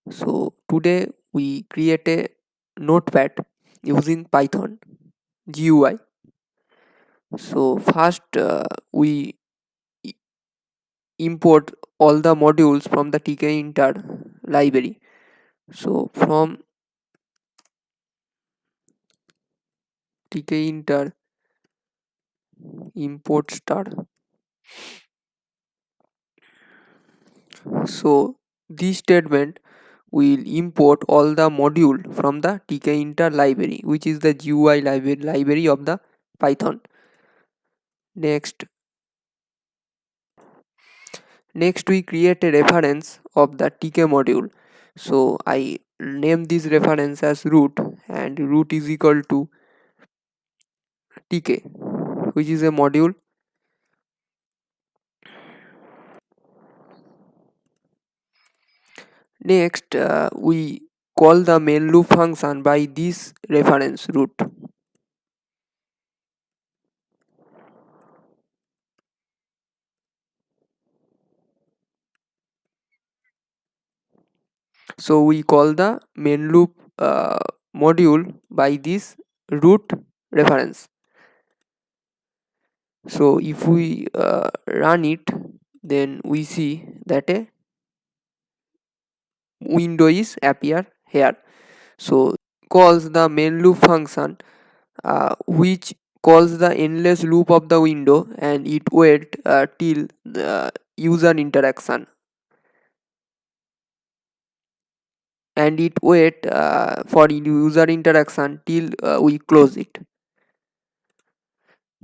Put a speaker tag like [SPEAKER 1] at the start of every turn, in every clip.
[SPEAKER 1] So today we create a notepad using Python GUI. So first we import all the modules from the tkinter library. So from tkinter import star. So this statement will import all the module from the tkinter library, which is the GUI library of the Python. Next we create a reference of the tk module. So I name this reference as root, and root is equal to tk, which is a module. Next we call the main loop function by this reference root. So we call the main loop module by this root reference. So if we run it, then we see that a window is appear here. So calls the main loop function, which calls the endless loop of the window, and it wait till the user interaction, and it wait for user interaction till we close it.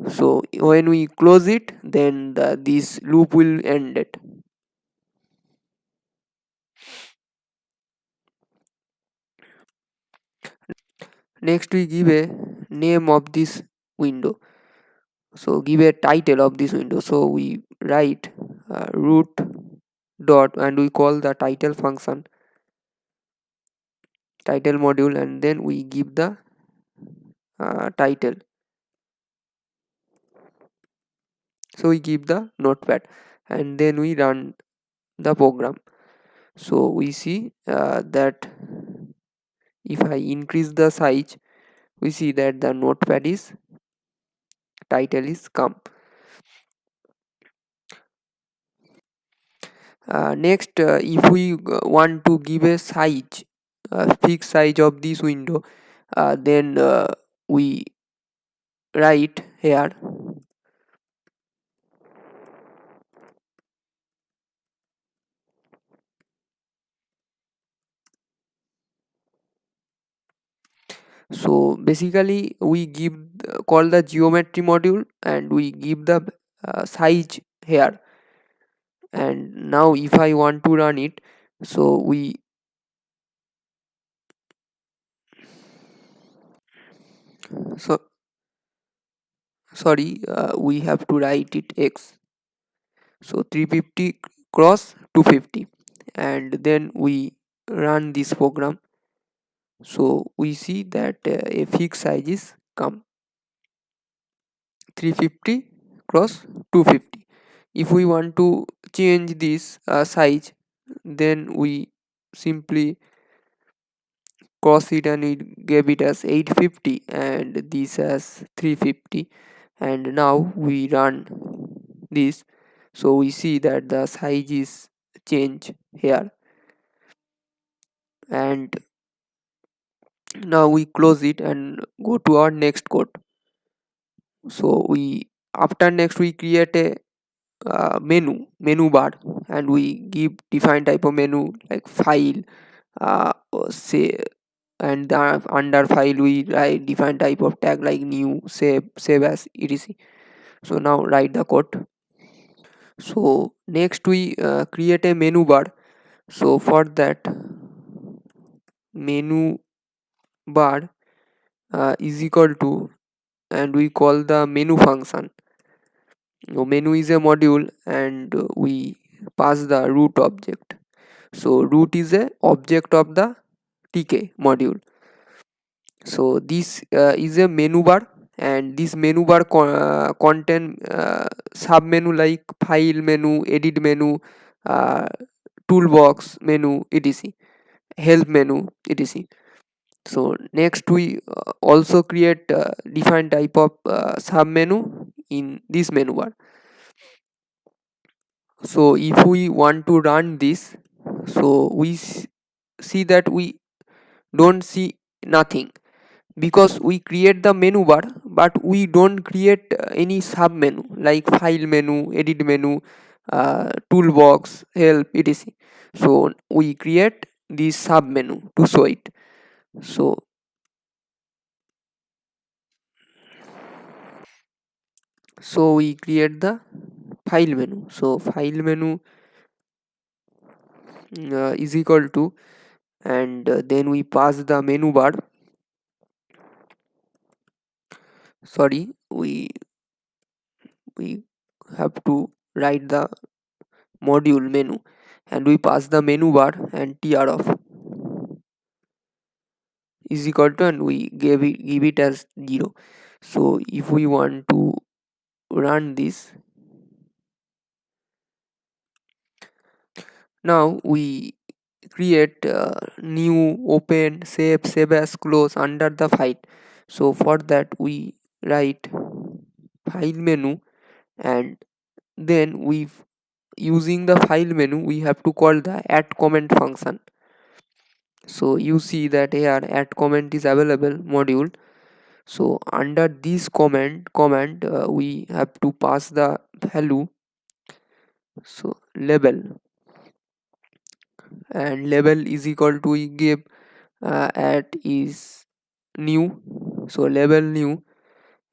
[SPEAKER 1] So when we close it, then this loop will end it. Next we give a name of this window. So give a title of this window. So we write root dot, and we call the title function title module, and then we give the title. So we give the notepad, and then we run the program. So we see that if I increase the size, we see that the notepad is title is come. Next if we want to give a size, fixed size of this window, then we write here. So basically we give call the geometry module, and we give the size here. And now if I want to run it, so we so sorry we have to write it x. So 350 cross 250, and then we run this program. So we see that a fixed size is come 350 cross 250. If we want to change this size, then we simply cross it, and we gave it as 850 and this as 350. And now we run this. So we see that the size is changed here, and now we close it and go to our next code. So we after next we create a menu bar, and we give define type of menu like file, say, and under file we write define type of tag like new, save as, etc. So now write the code. So next we create a menu bar. So for that, menu bar is equal to, and we call the menu function. Now, menu is a module, and we pass the root object. So root is a object of the tk module. So this is a menu bar, and this menu bar contain sub menu like file menu, edit menu, uh, toolbox menu, etc. help menu, etc. So next we also create different type of sub menu in this menu bar. So if we want to run this, so we see that we don't see nothing, because we create the menu bar but we don't create any sub menu like file menu, edit menu, toolbox, help, etc. So we create this sub menu to show it. So we create the file menu. So file menu is equal to, and then we pass the menu bar. Sorry, we have to write the module menu, and we pass the menu bar and tr of is equal to, and we give it as 0. So if we want to run this, now we create new, open, save as, close under the file. So for that we write file menu, and then we, using the file menu, we have to call the add comment function. So you see that here add comment is available module. So under this command we have to pass the value, so label, and label is equal to, we give at is new, so label new,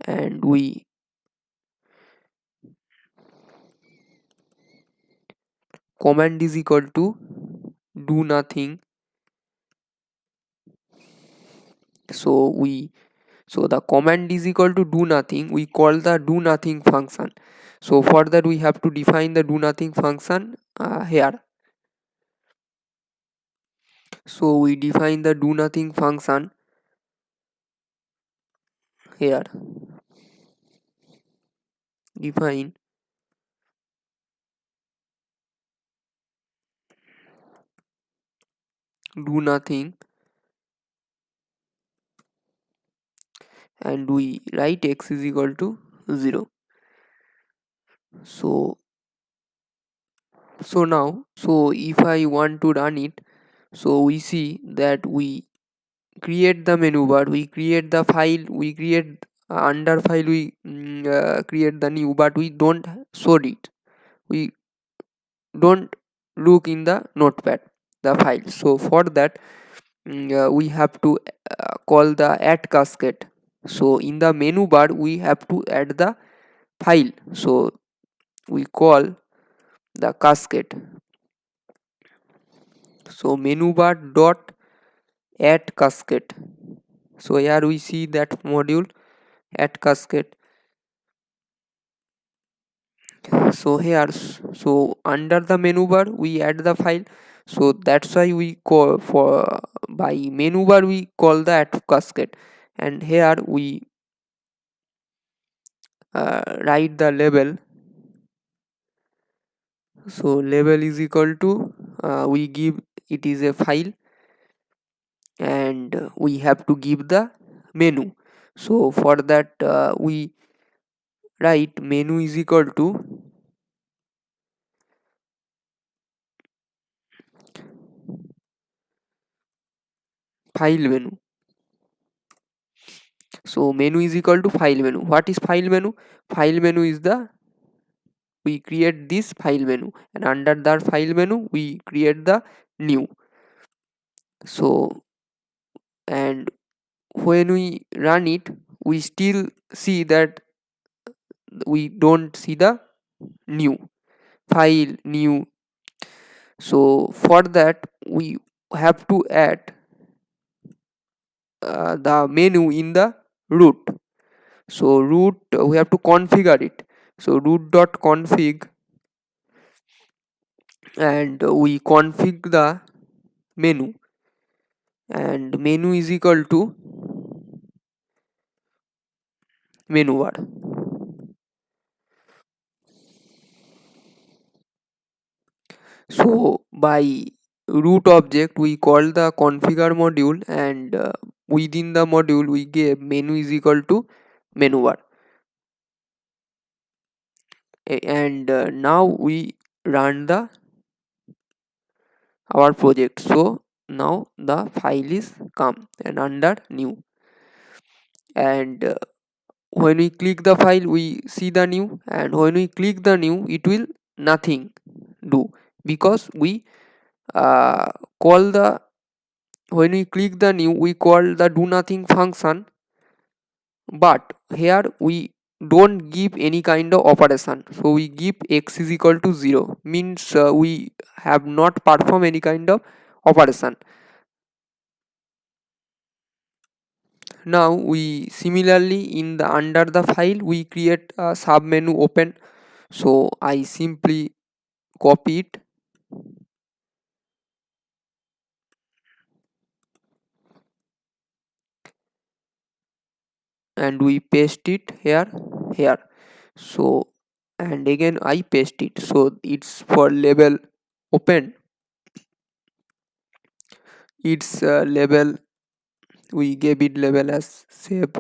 [SPEAKER 1] and we command is equal to do nothing. So we, so the command is equal to do nothing, we call the do nothing function. So for that we have to define the do nothing function here. So we define the do nothing function here, define do nothing, and we write x is equal to 0. So now, so if I want to run it, so we see that we create the menu bar, we create the file, we create under file, we create the new, but we don't show it, we don't look in the notepad the file. So for that we have to call the add cascade. So in the menu bar we have to add the file, so we call the cascade. So menu bar dot add cascade. So here we see that module add cascade. So here, so under the menu bar we add the file, so that's why we call for, by menu bar we call the add cascade, and here we write the label. So label is equal to, we give it is a file, and we have to give the menu. So for that we write menu is equal to file menu. So menu is equal to file menu. What is file menu? File menu is the, we create this file menu, and under that file menu we create the new. So, and when we run it, we still see that we don't see the new file new. So for that we have to add the menu in the root. So root, we have to configure it. So root dot config, and we config the menu, and menu is equal to menu bar. So by root object we call the configure module, and within the module we gave menu is equal to menu bar. And now we run the our project. So now the file is come and under new, and when we click the file we see the new, and when we click the new it will nothing do, because we uh, call the when we click the new we call the do nothing function, but here we don't give any kind of operation. So we give x is equal to 0, means we have not performed any kind of operation. Now we similarly in the under the file we create a sub menu open. So I simply copy it and we paste it here. So and again I paste it, so it's for label open. Its label we gave it label as save,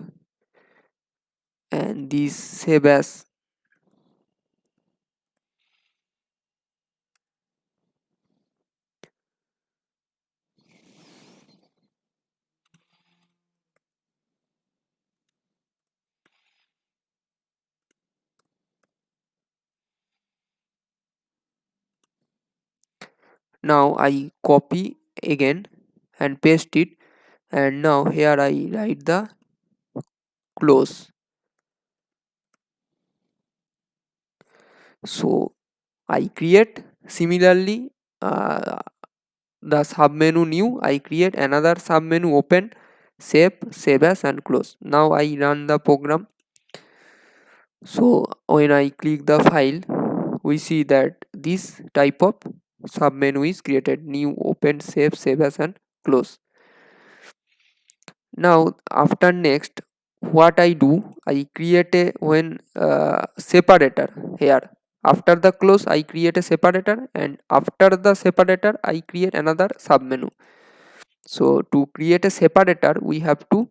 [SPEAKER 1] and this save as. Now I copy again and paste it, and now here I write the close. So I create similarly uh, the submenu new, I create another submenu open, save as and close. Now I run the program. So when I click the file we see that this type of submenu is created: new, open, save as and close. Now after next what I do, I create a when separator here. After the close I create a separator, and after the separator I create another submenu. So to create a separator we have to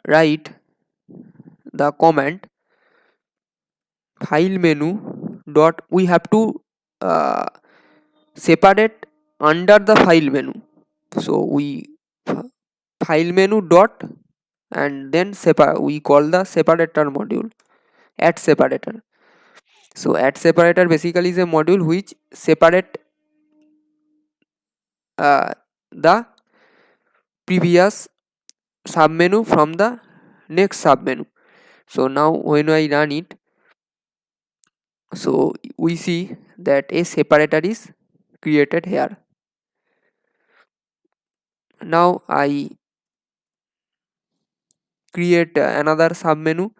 [SPEAKER 1] write the command file menu dot, we have to uh, separate under the file menu. So we file menu dot, and then we call the separator module add separator. So add separator basically is a module which separate the previous submenu from the next submenu. So now when I run it, so we see that a separator is created here. Now I create another submenu.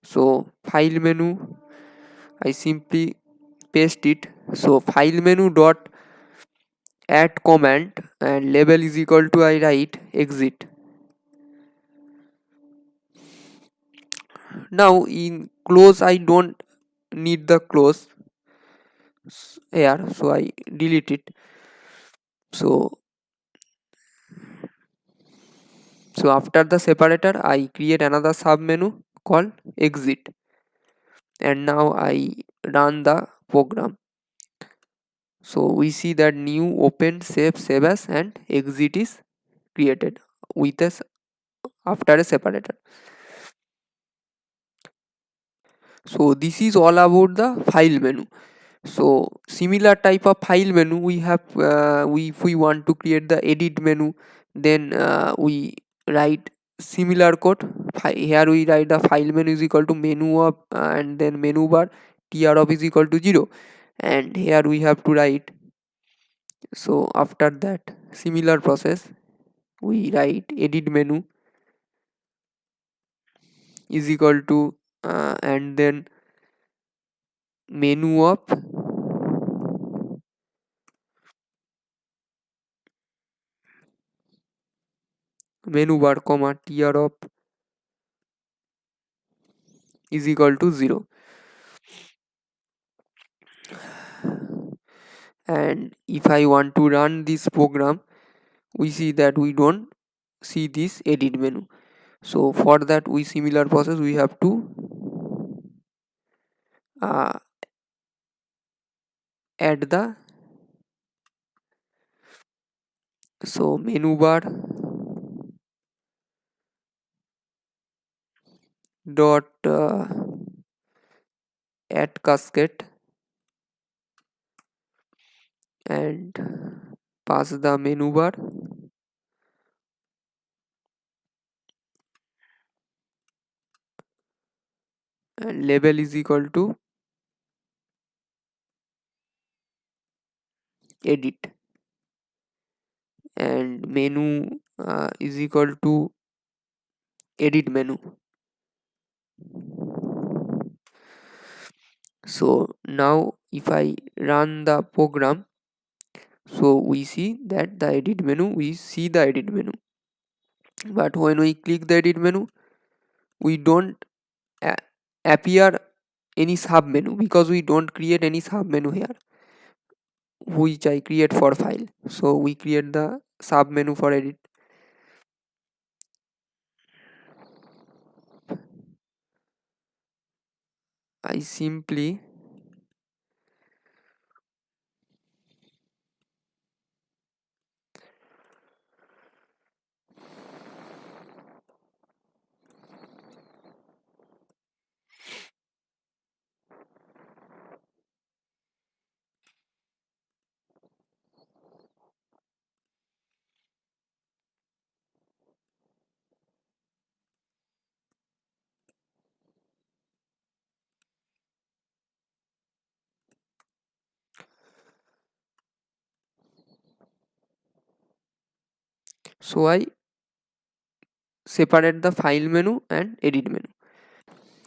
[SPEAKER 1] So file menu I simply paste it. So file menu dot add command, and label is equal to I write exit. Now in close I don't need the close here, so I delete it. So after the separator I create another submenu called exit, and now I run the program. So we see that new, open, save as and exit is created with us after a separator. So this is all about the file menu. So similar type of file menu we have, if we want to create the edit menu, then we write similar code. Here we write the file menu is equal to menu of and then menu bar tr of is equal to 0, and here we have to write. So after that similar process we write edit menu is equal to and then menu of menu bar comma tr of is equal to 0. and if I want to run this program, we see that we don't see this edit menu. So for that, we similar process, we have to uh, add the menu bar dot add cascade and pass the menu bar and label is equal to edit and menu is equal to edit menu. So now if I run the program, so we see that the edit menu, we see the edit menu, but when we click the edit menu, we don't appear any sub menu because we don't create any sub menu here which I create for file. So we create the sub menu for edit. I simply so I separate the file menu and edit menu.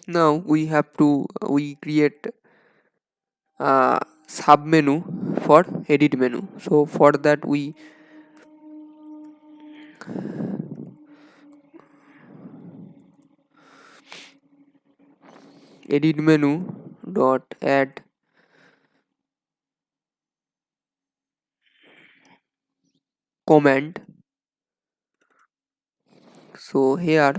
[SPEAKER 1] Now we have to we create a sub menu for edit menu. So for that we edit menu dot add command. So here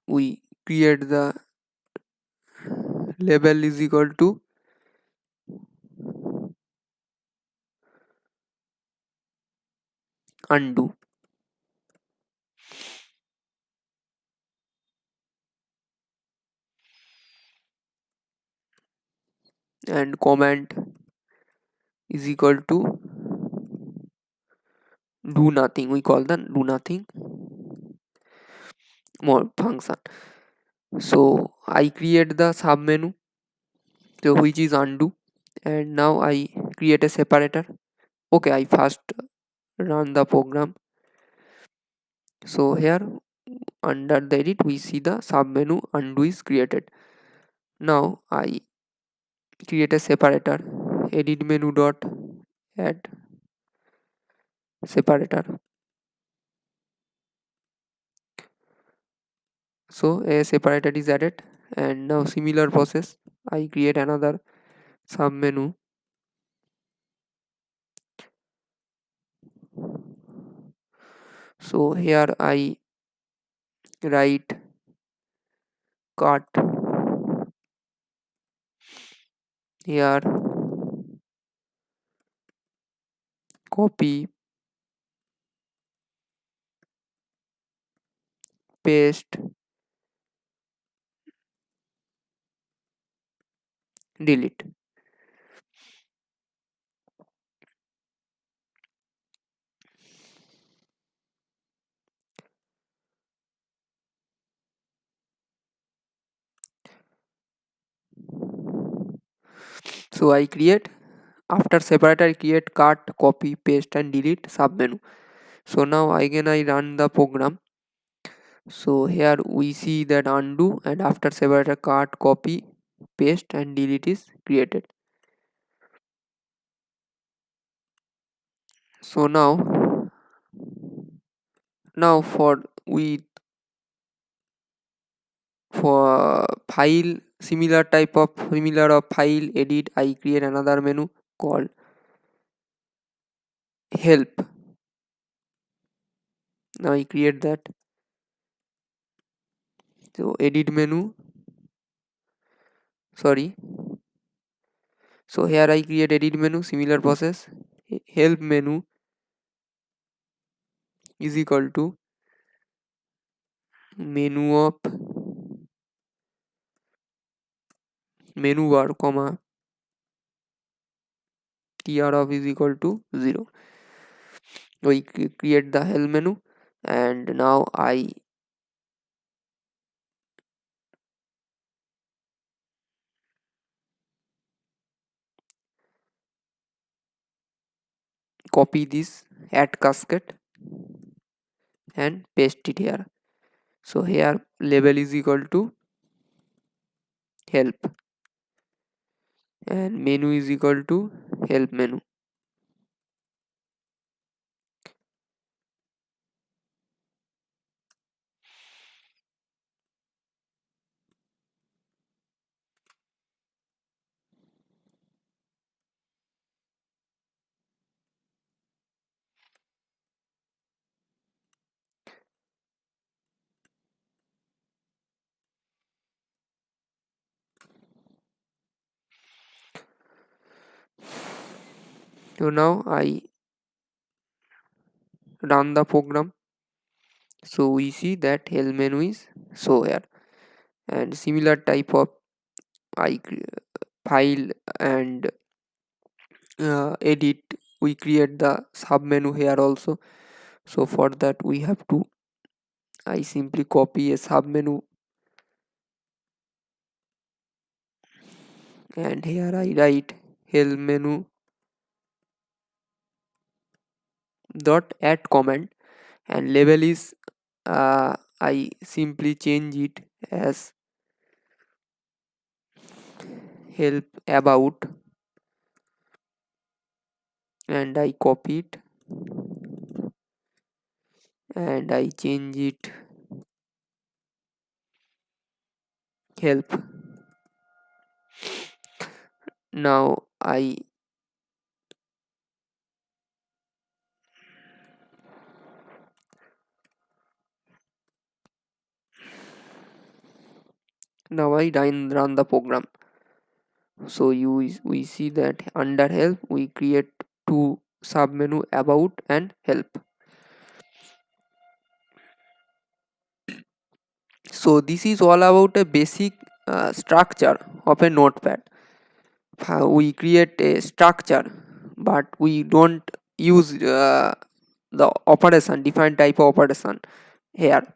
[SPEAKER 1] we create the label is equal to undo and command is equal to do nothing. We call the do nothing more function. So I create the sub menu, so which is undo, and now I create a separator. Okay, I first run the program. So here under the edit we see the sub menu undo is created. Now I create a separator, edit menu dot add separator. So a separator is added, and now similar process, I create another sub menu. So here I write cart, here copy, paste, delete. So I create, after separator I create cart, copy, paste and delete sub menu. So now again I run the program. So here we see that undo, and after separator cart, copy, paste and delete is created. So now for file similar of file edit, I create another menu called help. Now I create that. So edit menu, sorry. So here I create edit menu, similar process. Help menu is equal to menu of menu bar comma tr of is equal to 0. We create the help menu, and now I copy this add cascade and paste it here. So here label is equal to help and menu is equal to help menu. So now I run the program. So we see that help menu is so here, and similar type of file and edit, we create the sub menu here also. So for that we have to, I simply copy a sub menu and here I write help menu dot add comment, and label is I simply change it as help about, and I copy it and I change it help. Now I run the program. So we see that under help we create two sub menu about and help. So this is all about a basic structure of a notepad. We create a structure, but we don't use the operation, different type of operation here.